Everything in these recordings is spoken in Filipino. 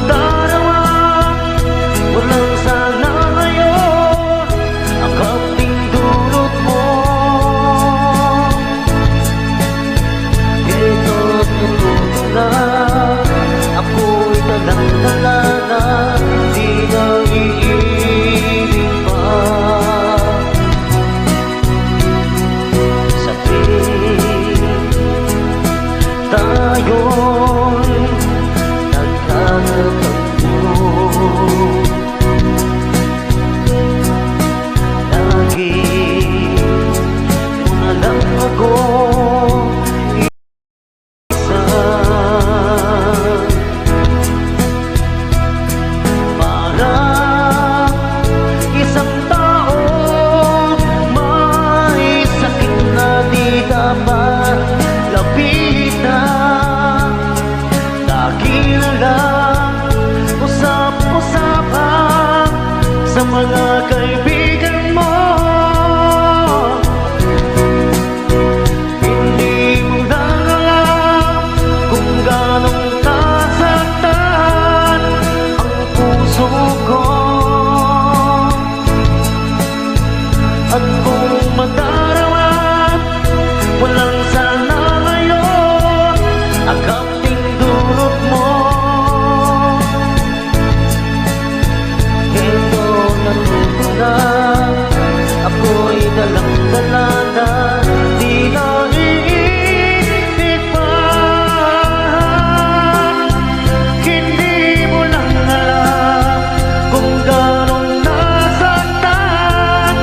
madarama, walang sana ngayon ang kaming dulot mo. Ito't natuto na, ako'y talang-tala na, di na iibig pa. Tayo'y nagtatagpo, lagi mo na lang ako isa. Parang isang tao may sakit na di dapat lapitan. Lagi na lang usap-usapan sa mga kaibigan mo. Hindi mo lang alam kung ganong nasaktan ang puso ko. At kung madarama, walang sana ngayon ang kaming dulot mo. Ito natuto na, ako'y dalang-dala na, di na iibig pa. Hindi mo lang alam kung ganong nasaktan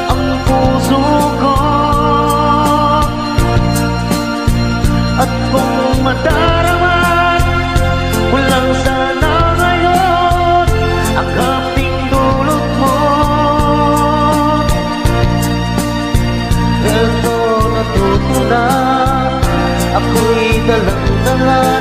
ang puso ko. At kung madarama, walang sana ngayon ang kaming dulot mo. Ito natuto na, ako'y dalang-dala